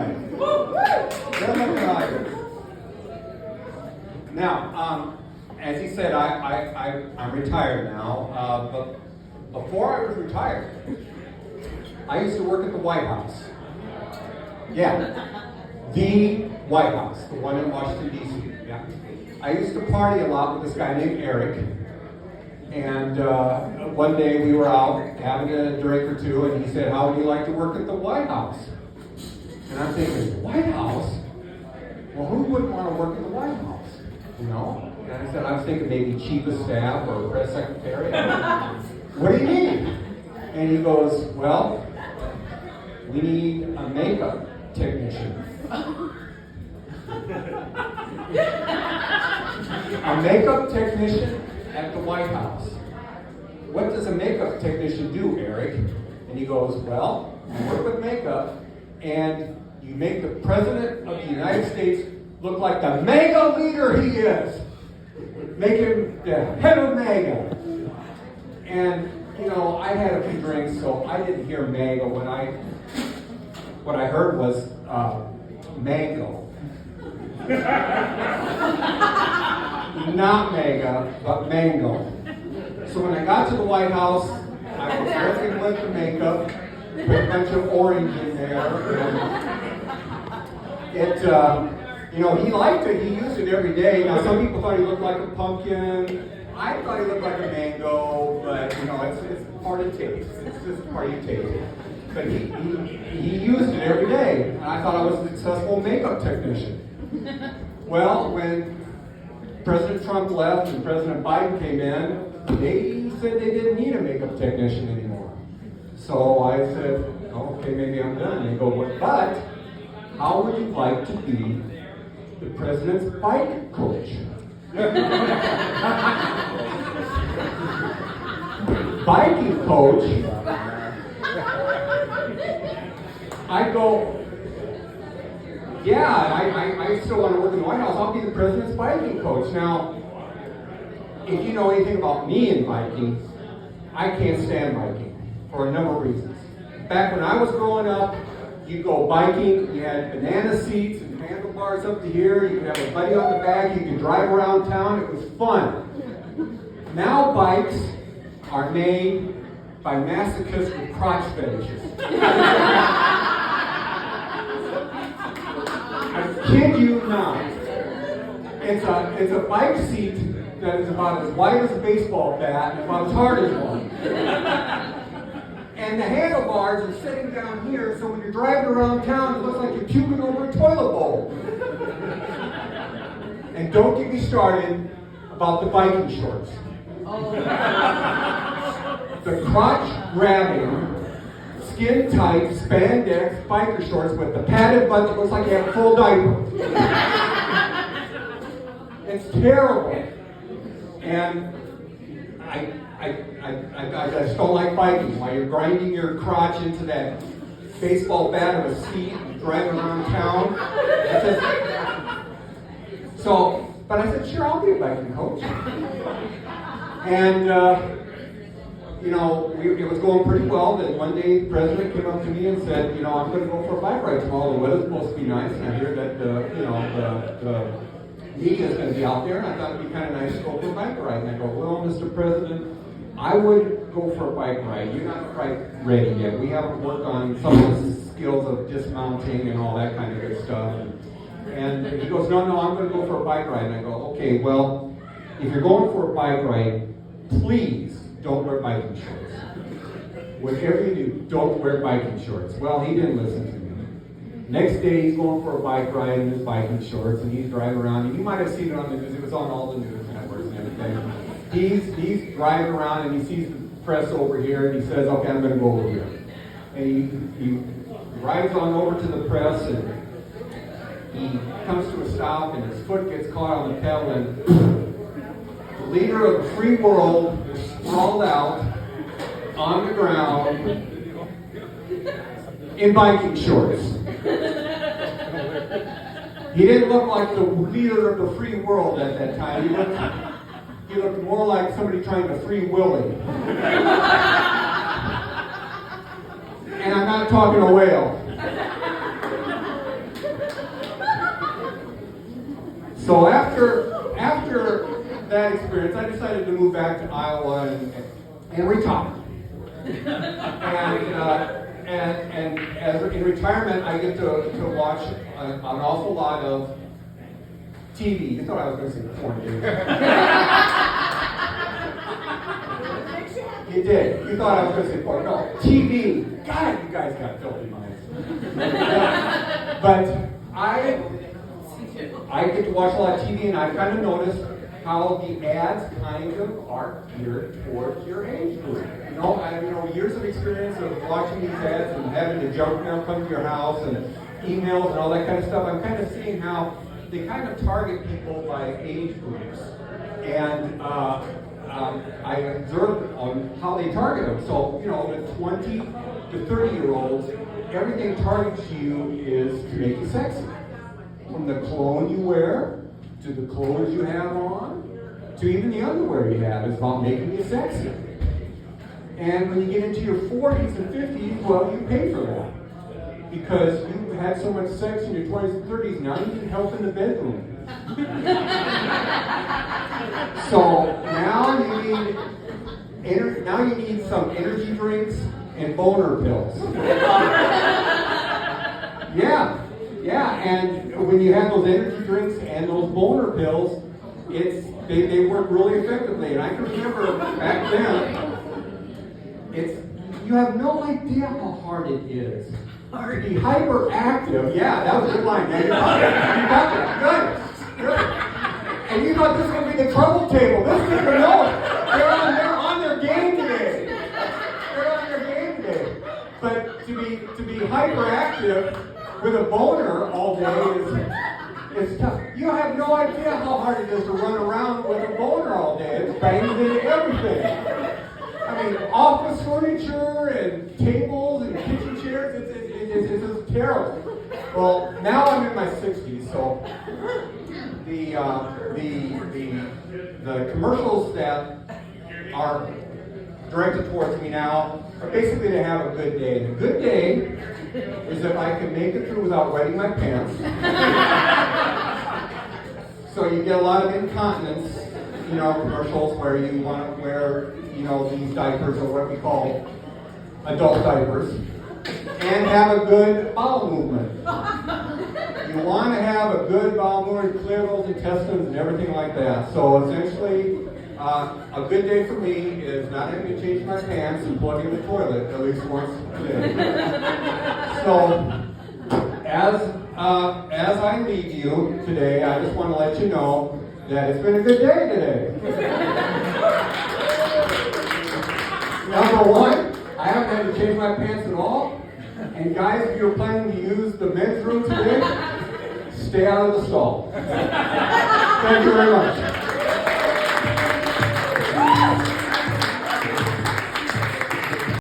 tonight. Now, as he said, I'm retired now, but before I was retired, I used to work at the White House. Yeah, the White House, the one in Washington, D.C. Yeah. I used to party a lot with this guy named Eric, and one day we were out having a drink or two, and he said, "How would you like to work at the White House?" And I'm thinking, White House? Well, who wouldn't want to work at the White House? You know? And I said, I was thinking maybe chief of staff or press secretary. What do you need? And he goes, well, we need a makeup technician. A makeup technician at the White House. What does a makeup technician do, Eric? And he goes, well, you work with makeup and you make the President of the United States look like the mega leader he is. Make him the head of MAGA. And, you know, I had a few drinks, so I didn't hear MAGA. What I heard was mango. Not MAGA, but mango. So when I got to the White House, I was working with the makeup, put a bunch of orange in there. And you know, he liked it. He used it every day. Now, some people thought he looked like a pumpkin. I thought he looked like a mango, but you know, it's part of taste. It's just part of your taste. But he used it every day, and I thought I was a successful makeup technician. Well, when President Trump left and President Biden came in, they said they didn't need a makeup technician anymore. So I said, okay, maybe I'm done. They go, but how would you like to be the president's bike coach? Biking coach? I go, yeah, I still want to work in the White House. I'll be the president's biking coach. Now, if you know anything about me in biking, I can't stand biking for a number of reasons. Back when I was growing up, you'd go biking, you had banana seats and handlebars up to here, you could have a buddy on the back, you could drive around town, it was fun. Now bikes are made by masochists with crotch fetishes. I kid you not. It's a bike seat that is about as wide as a baseball bat and about as hard as one. And the handlebars are sitting down here, so when you're driving around town, it looks like you're puking over a toilet bowl. And don't get me started about the biking shorts. Oh. The crotch-grabbing, skin-tight, spandex biker shorts with the padded butt that looks like you have a full diaper. It's terrible. And I just don't like biking. While you're grinding your crotch into that baseball bat of a seat and driving around town. But I said, sure, I'll be a biking coach. And, you know, it was going pretty well. Then one day the president came up to me and said, you know, I'm going to go for a bike ride tomorrow. The weather's supposed to be nice. And I hear that, you know, the media is going to be out there. And I thought it'd be kind of nice to go for a bike ride. And I go, well, Mr. President, I would go for a bike ride. You're not quite ready yet. We haven't worked on some of the skills of dismounting and all that kind of good stuff. And he goes, no, I'm going to go for a bike ride. And I go, okay, well, if you're going for a bike ride, please don't wear biking shorts. Whatever you do, don't wear biking shorts. Well, he didn't listen to me. Next day, he's going for a bike ride in his biking shorts, and he's driving around. And you might have seen it on the news. It was on all the news networks and everything. He's driving around, and he sees the press over here, and he says, okay, I'm going to go over here. And he rides on over to the press, and he comes to a stop, and his foot gets caught on the pedal, and the leader of the free world is sprawled out on the ground in biking shorts. He didn't look like the leader of the free world at that time. He looked more like somebody trying to free Willy. And I'm not talking a whale. So after that experience, I decided to move back to Iowa and retire. And as in retirement, I get to watch an awful lot of TV. You thought I was going to say porn, didn't you? You did. You thought I was going to say porn. No, TV. God, you guys got filthy minds. But I get to watch a lot of TV, and I kind of noticed how the ads kind of are geared towards your age group. You know, years of experience of watching these ads and having the junk mail come to your house and emails and all that kind of stuff. I'm kind of seeing how they kind of target people by age groups, and I observed on how they target them. So, the 20 to 30-year-olds, everything targets you is to make you sexy. From the cologne you wear, to the clothes you have on, to even the underwear you have, is about making you sexy. And when you get into your 40s and 50s, well, you pay for that. Because you had so much sex in your 20s and 30s, now you need help in the bedroom. So now you need some energy drinks and boner pills. Yeah, and when you have those energy drinks and those boner pills, they work really effectively. And I can remember back then, you have no idea how hard it is to be hyperactive. Yeah, that was a good line, man. You got it. Good. And you thought this was going to be the trouble table. This is going to know it. They're on their game today. But to be hyperactive with a boner all day is tough. You have no idea how hard it is to run around with a boner all day. It bangs into everything. I mean, office furniture and tables and kitchen chairs, it's just terrible. Well, now I'm in my 60s, so the commercials that are directed towards me now are basically to have a good day. And a good day is if I can make it through without wetting my pants. So you get a lot of incontinence, commercials where you want to wear, these diapers or what we call adult diapers, and have a good bowel movement. You want to have a good bowel movement, clear those intestines and everything like that. So essentially, a good day for me is not having to change my pants and plug in the toilet at least once a day. So, as I leave you today, I just want to let you know that it's been a good day today. Number one, I haven't had to change my pants at all. And guys, if you're planning to use the men's room today, stay out of the stall. Thank you very much.